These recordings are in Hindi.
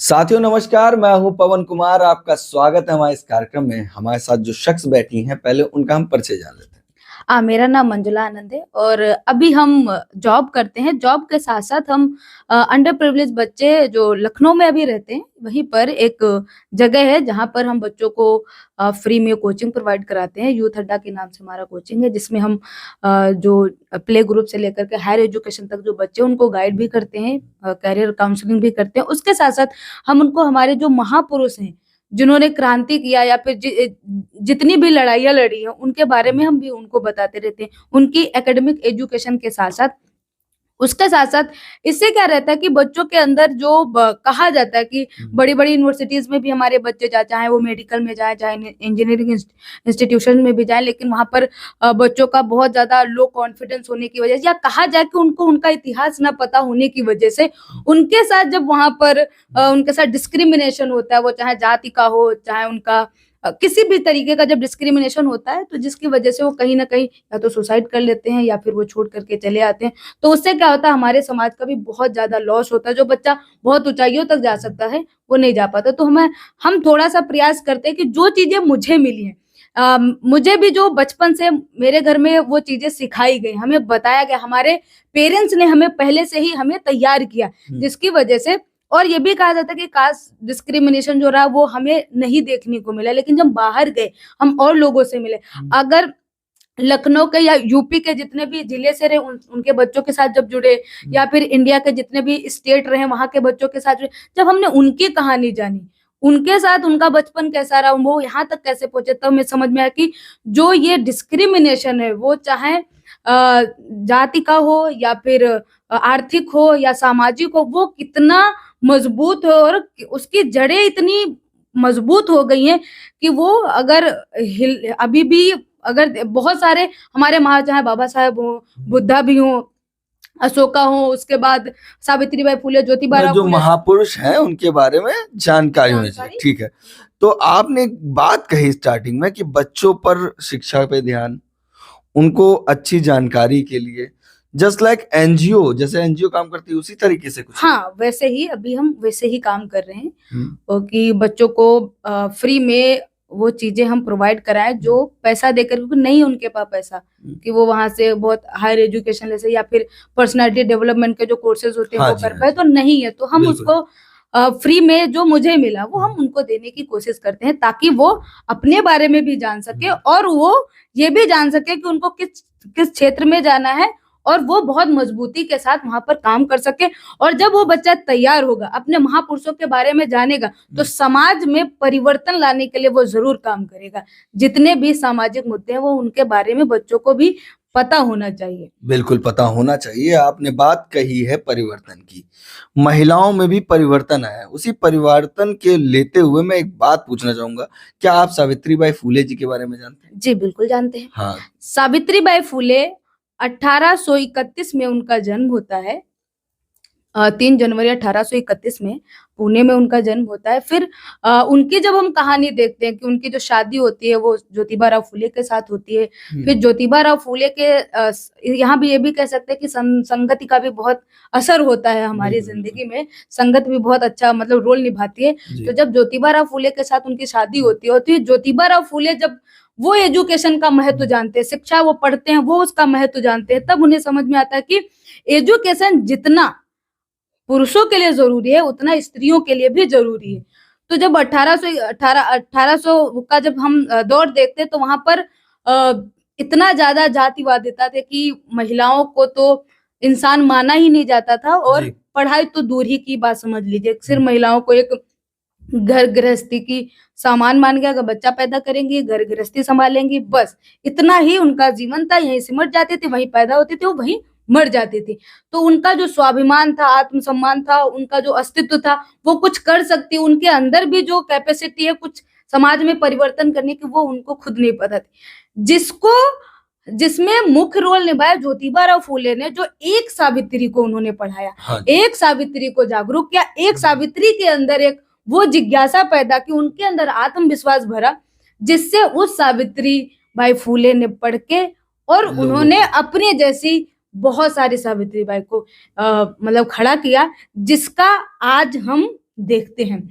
साथियों नमस्कार, मैं हूं पवन कुमार। आपका स्वागत है हमारे इस कार्यक्रम में। हमारे साथ जो शख्स बैठी हैं, पहले उनका हम परिचय जान लेते हैं। मेरा नाम मंजुला आनंद है और अभी हम जॉब करते हैं। जॉब के साथ-साथ हम अंडर प्रिविलेज बच्चे जो लखनऊ में अभी रहते हैं, वहीं पर एक जगह है जहाँ पर हम बच्चों को फ्री में कोचिंग प्रोवाइड कराते हैं। यूथ अड्डा के नाम से हमारा कोचिंग है, जिसमें हम जो प्ले ग्रुप से लेकर के हायर एजुकेशन तक जो बच्चे हैं, उनको गाइड भी करते हैं, करियर काउंसलिंग भी करते हैं। उसके साथ-साथ हम उनको हमारे जो महापुरुष हैं, जिन्होंने क्रांति किया या फिर जितनी भी लड़ाइयाँ लड़ी हैं, उनके बारे में हम भी उनको बताते रहते हैं। उनकी एकेडमिक एजुकेशन के साथ-साथ उसके साथ-साथ इससे क्या रहता है कि बच्चों के अंदर जो कहा जाता है कि बड़ी-बड़ी यूनिवर्सिटीज़ में भी हमारे बच्चे चाहे वो मेडिकल में जाएँ, चाहे इंजीनियरिंग इंस्टीट्यूशन में भी जाएँ, लेकिन वहाँ पर बच्चों का बहुत ज़्यादा लो कॉन्फिडेंस होने की वजह से या कहा जाए कि उनको उनका इतिहास ना पता होने की वजह से उनके साथ जब वहाँ पर उनके साथ डिस्क्रिमिनेशन होता है, वो चाहे जाति का हो, चाहे उनका किसी भी तरीके का जब डिस्क्रिमिनेशन होता है, तो जिसकी वजह से वो कहीं न कहीं या तो सुसाइड कर लेते हैं या फिर वो छोड़ कर के चले आते हैं। तो उससे क्या होता है, हमारे समाज का भी बहुत ज़्यादा लॉस होता है। जो बच्चा बहुत ऊँचाइयों तक जा सकता है, वो नहीं जा पाता। तो हम थोड़ा-सा प्रयास करते हैं कि जो चीज़ें मुझे मिली हैं, मुझे भी जो बचपन से मेरे घर में वो चीज़ें सिखाई गई, हमें बताया गया, हमारे पेरेंट्स ने हमें पहले से ही हमें तैयार किया, जिसकी वजह से और ये भी कहा जाता है कि कास्ट डिस्क्रिमिनेशन जो रहा वो हमें नहीं देखने को मिला, लेकिन जब बाहर गए, हम और लोगों से मिले। अगर लखनऊ के या यूपी के जितने भी जिले से रहे उनके बच्चों के साथ जब जुड़े या फिर इंडिया के जितने भी स्टेट रहे वहाँ के बच्चों के साथ जुड़े, जब हमने उनकी कहानी जानी, उनके साथ उनका बचपन कैसा रहा, वो यहाँ तक कैसे पहुँचे, तब हमें समझ में आया कि जो ये डिस्क्रिमिनेशन है वो चाहे जाति का हो या फिर आर्थिक हो या सामाजिक हो, वो कितना मजबूत है और उसकी जड़ें इतनी मजबूत हो गई हैं कि वो अगर अभी भी अगर बहुत सारे हमारे चाहे बाबा साहेब हों, बुद्धा भी हों, अशोका हों, उसके बाद सावित्रीबाई फुले, ज्योतिबा जो फुले महापुरुष हैं उनके बारे में जानकारी होनी चाहिए। ठीक है, तो आपने एक बात कही स्टार्टिंग में कि बच्चों पर शिक्षा पे ध्यान, उनको अच्छी जानकारी के लिए जस्ट लाइक एनजीओ, जैसे एनजीओ काम करती है उसी तरीके से कुछ। हाँ, वैसे ही अभी हम वैसे ही काम कर रहे हैं कि बच्चों को फ्री में वो चीजें हम प्रोवाइड कराएं जो पैसा देकर, क्योंकि नहीं उनके पास पैसा कि वो वहां से बहुत हायर एजुकेशन ले से या फिर पर्सनालिटी डेवलपमेंट के जो कोर्सेज होते हैं वो कर पाए, तो नहीं है, तो हम उसको फ्री में जो मुझे मिला वो हम उनको देने की कोशिश करते हैं, ताकि वो अपने बारे में भी जान सके और वो ये भी जान सके कि उनको किस किस क्षेत्र में जाना है और वो बहुत मजबूती के साथ वहां पर काम कर सके। और जब वो बच्चा तैयार होगा, अपने महापुरुषों के बारे में जानेगा, तो समाज में परिवर्तन लाने के लिए वो जरूर काम करेगा। जितने भी सामाजिक मुद्दे हैं वो उनके बारे में बच्चों को भी पता होना चाहिए। बिल्कुल पता होना चाहिए। आपने बात कही है परिवर्तन की, महिलाओं में भी परिवर्तन आया। उसी परिवर्तन के लेते हुए मैं एक बात पूछना चाहूंगा, क्या आप सावित्रीबाई फुले जी के बारे में जानते हैं? जी बिल्कुल जानते हैं। हाँ, सावित्रीबाई फुले 1831 में उनका जन्म होता है। 3 जनवरी 1831 में पुणे में उनका जन्म होता है। फिर उनकी जब हम कहानी देखते हैं कि उनकी जो शादी होती है वो ज्योतिबा फुले के साथ होती है। फिर ज्योतिबा फुले के यहाँ भी ये भी कह सकते हैं कि संगति का भी बहुत असर होता है हमारी जिंदगी में। संगत भी बहुत अच्छा मतलब रोल निभाती है। तो जब ज्योतिबा फुले के साथ उनकी शादी होती है, तो ज्योतिबा फुले जब वो एजुकेशन का महत्व जानते हैं, शिक्षा वो पढ़ते हैं, वो उसका महत्व जानते हैं, तब उन्हें समझ में आता है कि एजुकेशन जितना पुरुषों के लिए जरूरी है उतना स्त्रियों के लिए भी जरूरी है। तो जब 1800 का जब हम दौर देखते तो वहां पर इतना ज्यादा जातिवादिता थे कि महिलाओं को तो इंसान माना ही नहीं जाता था और पढ़ाई तो दूर ही की बात समझ लीजिए। सिर्फ महिलाओं को एक घर गृहस्थी की सामान मान के अगर बच्चा पैदा करेंगी, घर गृहस्थी संभालेंगी, बस इतना ही उनका जीवन था। यहीं सिमट जाती थी, वहीं पैदा होती थी, वो वहीं मर जाती थी। तो उनका जो स्वाभिमान था, आत्मसम्मान था, उनका जो अस्तित्व था, वो कुछ कर सकती, उनके अंदर भी जो कैपेसिटी है कुछ समाज में परिवर्तन करने की, वो उनको खुद नहीं पता थी। जिसमें मुख्य रोल निभाया ज्योतिबा फुले ने, जो एक सावित्री को उन्होंने पढ़ाया, एक सावित्री को जागरूक किया, एक सावित्री के अंदर एक वो जिज्ञासा पैदा की, उनके अंदर आत्मविश्वास भरा, जिससे उस सावित्री बाई फुले ने पढ़ के और उन्होंने अपने जैसी बहुत सारी सावित्री बाई को मतलब खड़ा किया, जिसका आज हम देखते हैं।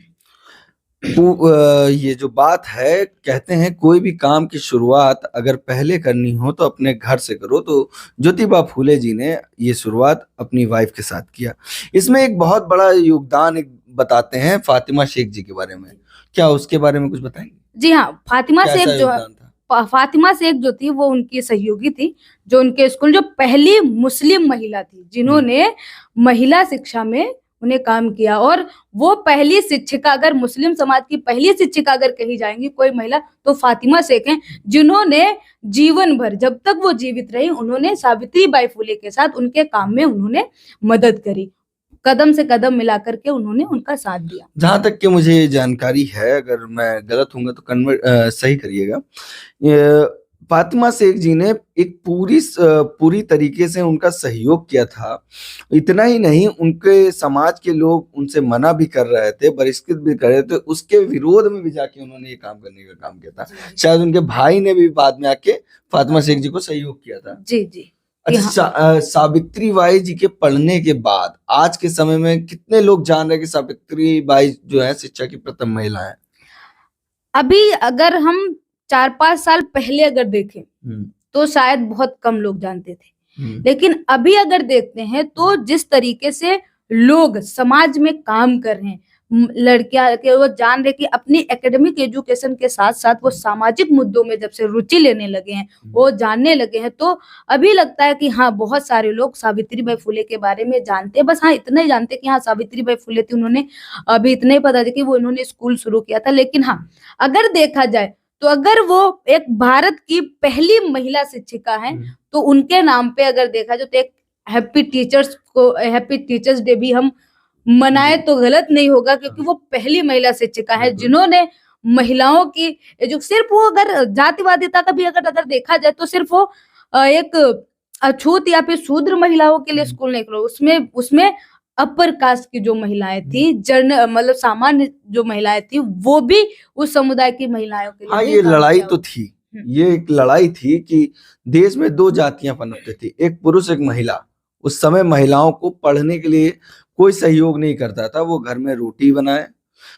ये जो बात है, कहते हैं कोई भी काम की शुरुआत अगर पहले करनी हो तो अपने घर से करो। तो ज्योतिबा फूले जी ने ये शुरुआत अपनी वाइफ के साथ किया। इसमें एक बहुत बड़ा योगदान एक बताते हैं फातिमा शेख जी के बारे में। क्या उसके बारे में कुछ बताएंगे? जी हाँ, फातिमा कैसा शेख जो योगदान था? फातिमा शेख जो थी वो उनकी सहयोगी थी, जो उनके स्कूल जो पहली मुस्लिम महिला थी जिन्होंने महिला शिक्षा में उन्हें काम किया। और वो पहली शिक्षिका, अगर मुस्लिम समाज की पहली शिक्षिका अगर कही जाएंगी कोई महिला तो फातिमा शेख हैं, जिन्होंने जीवन भर जब तक वो जीवित रही उन्होंने सावित्री बाई फुले के साथ उनके काम में उन्होंने मदद करी, कदम से कदम मिलाकर के उन्होंने उनका साथ दिया। जहां तक कि मुझे जानकारी है, अगर मैं गलत हूँगा तो सही करिएगा। फातिमा शेख जी ने एक पूरी तरीके से उनका सहयोग किया था। इतना ही नहीं, उनके समाज के लोग उनसे मना भी कर रहे थे, बहिष्कृत भी कर रहे थे, उसके विरोध में भी जाके उन्होंने ये काम करने का काम किया था। शायद उनके भाई ने भी बाद में आके फातिमा शेख जी को सहयोग किया था। जी जी। अच्छा, सावित्री बाई जी के पढ़ने के बाद आज के समय में कितने लोग जान रहे हैं कि सावित्री बाई जो है शिक्षा की प्रथम महिला है? अभी अगर हम 4-5 साल पहले अगर देखें तो शायद बहुत कम लोग जानते थे, लेकिन अभी अगर देखते हैं तो जिस तरीके से लोग समाज में काम कर रहे हैं, लड़कियां के वो जान रहे कि अपनी एकेडमिक एजुकेशन के साथ साथ वो सामाजिक मुद्दों में जब से रुचि लेने लगे हैं, वो जानने लगे हैं, तो अभी लगता है कि हाँ बहुत सारे लोग सावित्री बाई फुले के बारे में जानते हैं। बस हाँ इतना ही जानते कि हाँ सावित्री बाई फुले थी, उन्होंने अभी इतना ही पता था कि वो इन्होंने स्कूल शुरू किया था। लेकिन हाँ अगर देखा जाए तो अगर वो एक भारत की पहली महिला शिक्षिका हैं तो उनके नाम पे अगर देखा जाए तो एक हैप्पी टीचर्स डे भी हम मनाए तो गलत नहीं होगा, क्योंकि वो पहली महिला शिक्षिका है जिन्होंने महिलाओं की जो सिर्फ वो अगर जातिवादिता का भी अगर देखा जाए तो सिर्फ वो एक अछूत या फिर शूद्र महिलाओं के लिए स्कूल नहीं खोला, उसमें अपर कास्ट की जो महिलाएं थी, मतलब सामान्य जो महिलाएं थी, वो भी उस समुदाय की महिलाओं के लिए हाँ, भी ये काम लड़ाई किया। तो थी। ये एक लड़ाई थी कि देश में दो जातियां पनपती थी, एक पुरुष एक महिला। उस समय महिलाओं को पढ़ने के लिए कोई सहयोग नहीं करता था। वो घर में रोटी बनाए,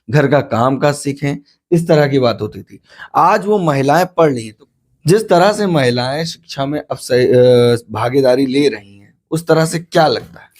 घर का काम काज सीखें, इस तरह की बात होती थी। आज वो महिलाएं पढ़ रही हैं, तो जिस तरह से महिलाएं शिक्षा में अब भागीदारी ले रही हैं, उस तरह से क्या लगता है?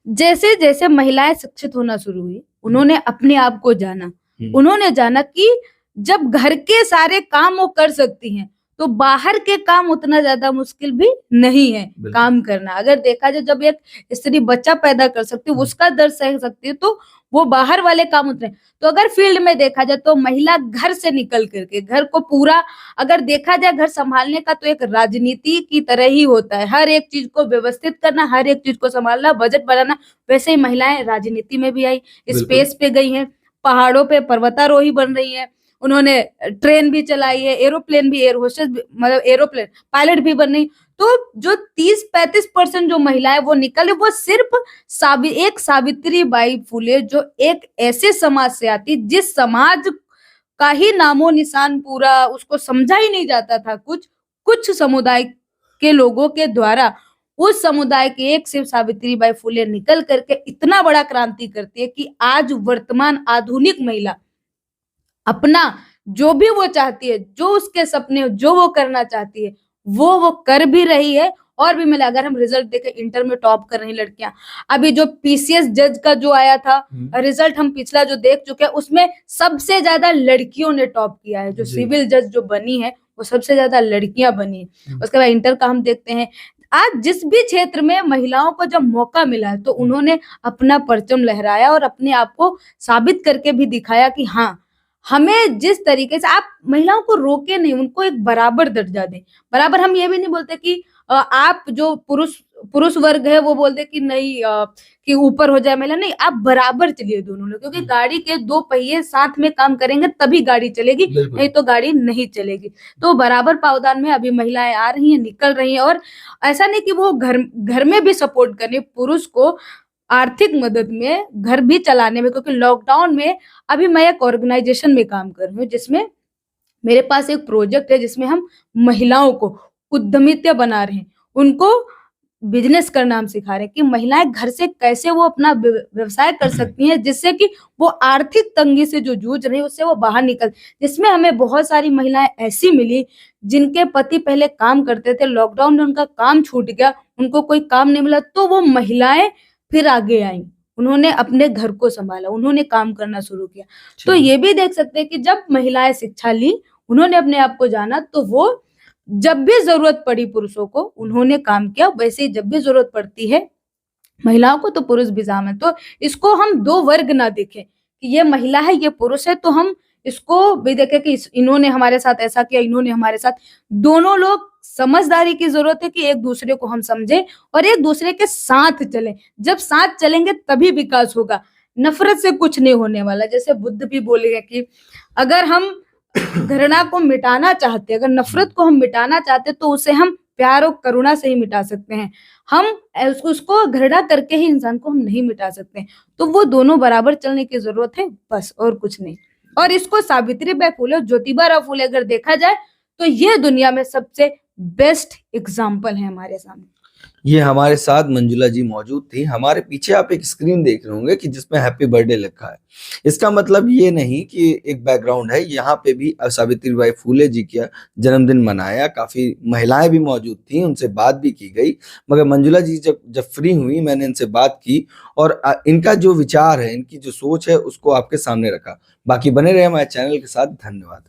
जैसे जैसे महिलाएं शिक्षित होना शुरू हुई, उन्होंने अपने आप को जाना, उन्होंने जाना कि जब घर के सारे काम वो कर सकती हैं तो बाहर के काम उतना ज्यादा मुश्किल भी नहीं है काम करना। अगर देखा जाए जब एक स्त्री बच्चा पैदा कर सकती है, उसका दर्द सह सकती है, तो वो बाहर वाले काम उतरे। तो अगर फील्ड में देखा जाए तो महिला घर से निकल करके घर को पूरा अगर देखा जाए घर संभालने का तो एक राजनीति की तरह ही होता है, हर एक चीज को व्यवस्थित करना, हर एक चीज को संभालना, बजट बनाना। वैसे ही महिलाएं राजनीति में भी आई, स्पेस पे गई हैं, पहाड़ों पे पर्वतारोही बन रही है, उन्होंने ट्रेन भी चलाई है, एरोप्लेन भी, एयर होस्टेस मतलब एरोप्लेन पायलट भी बन रही। तो जो 30-35% जो महिलाएं वो निकले, वो सिर्फ एक सावित्री बाई फुले जो एक ऐसे समाज से आती जिस समाज का ही नामो निशान पूरा उसको समझा ही नहीं जाता था, कुछ समुदाय के लोगों के द्वारा, उस समुदाय के एक सिर्फ सावित्री बाई फुले निकल करके इतना बड़ा क्रांति करती है कि आज वर्तमान आधुनिक महिला अपना जो भी वो चाहती है, जो उसके सपने जो वो करना चाहती है, वो कर भी रही है। और भी मिला, अगर हम रिजल्ट देखें इंटर में टॉप कर रही लड़कियां, अभी जो पीसीएस जज का जो आया था रिजल्ट हम पिछला जो देख चुके हैं, उसमें सबसे ज्यादा लड़कियों ने टॉप किया है। जो सिविल जज जो बनी है वो सबसे ज्यादा लड़कियां बनी है। उसके बाद इंटर का हम देखते हैं, आज जिस भी क्षेत्र में महिलाओं को जब मौका मिला है तो उन्होंने अपना परचम लहराया और अपने आप को साबित करके भी दिखाया कि हाँ हमें जिस तरीके से आप महिलाओं को रोके नहीं, उनको एक बराबर दर्जा दें। बराबर हम ये भी नहीं बोलते कि आप जो पुरुष वर्ग है वो बोलते कि नहीं कि ऊपर हो जाए महिला, नहीं, आप बराबर चलिए दोनों लोग, क्योंकि गाड़ी के दो पहिए साथ में काम करेंगे तभी गाड़ी चलेगी, नहीं तो गाड़ी नहीं चलेगी। तो बराबर पावदान में अभी महिलाएं आ रही हैं, निकल रही हैं। और ऐसा नहीं कि वो घर में भी सपोर्ट करने, पुरुष को आर्थिक मदद में, घर भी चलाने में, क्योंकि लॉकडाउन में अभी मैं एक ऑर्गेनाइजेशन में काम कर रही हूँ जिसमें मेरे पास एक प्रोजेक्ट है जिसमें हम महिलाओं को उद्यमिता बना रहे हैं, उनको बिजनेस करना हम सिखा रहे हैं कि महिलाएं घर से कैसे वो अपना व्यवसाय कर सकती हैं, जिससे कि वो आर्थिक तंगी से जो जूझ रही है उससे वो बाहर निकल। जिसमें हमें बहुत सारी महिलाएं ऐसी मिली जिनके पति पहले काम करते थे, लॉकडाउन में उनका काम छूट गया, उनको कोई काम नहीं मिला, तो वो महिलाएं फिर आगे आई, उन्होंने अपने घर को संभाला, उन्होंने काम करना शुरू किया। तो ठीक है। ये भी देख सकते हैं कि जब महिलाएं शिक्षा ली, उन्होंने अपने आप को जाना, तो वो जब भी जरूरत पड़ी पुरुषों को उन्होंने काम किया। वैसे ही जब भी जरूरत पड़ती है महिलाओं को तो पुरुष भी शामिल। तो इसको हम दो वर्ग ना देखें कि ये महिला है ये पुरुष है, तो हम इसको भी देखें कि इन्होंने हमारे साथ ऐसा किया, इन्होंने हमारे साथ। दोनों लोग समझदारी की जरूरत है कि एक दूसरे को हम समझें और एक दूसरे के साथ चलें। जब साथ चलेंगे तभी विकास होगा, नफरत से कुछ नहीं होने वाला। जैसे बुद्ध भी बोले कि अगर हम घृणा को मिटाना चाहते, अगर नफरत को हम मिटाना चाहते, तो उसे हम प्यार और करुणा से ही मिटा सकते हैं। हम उसको घृणा करके ही इंसान को हम नहीं मिटा सकते। तो वो दोनों बराबर चलने की जरूरत है, बस और कुछ नहीं। और इसको सावित्रीबाई फुले और ज्योतिबा फुले अगर देखा जाए तो ये दुनिया में सबसे बेस्ट एग्जाम्पल है हमारे सामने। ये हमारे साथ मंजुला जी मौजूद थी। हमारे पीछे आप एक स्क्रीन देख रहे होंगे कि जिसमें हैप्पी बर्थडे लिखा है। इसका मतलब ये नहीं कि एक बैकग्राउंड है, यहाँ पे भी सावित्रीबाई फूले जी का जन्मदिन मनाया, काफी महिलाएं भी मौजूद थी, उनसे बात भी की गई। मगर मंजुला जी जब फ्री हुई मैंने इनसे बात की और इनका जो विचार है, इनकी जो सोच है उसको आपके सामने रखा। बाकी बने रहे हमारे चैनल के साथ। धन्यवाद।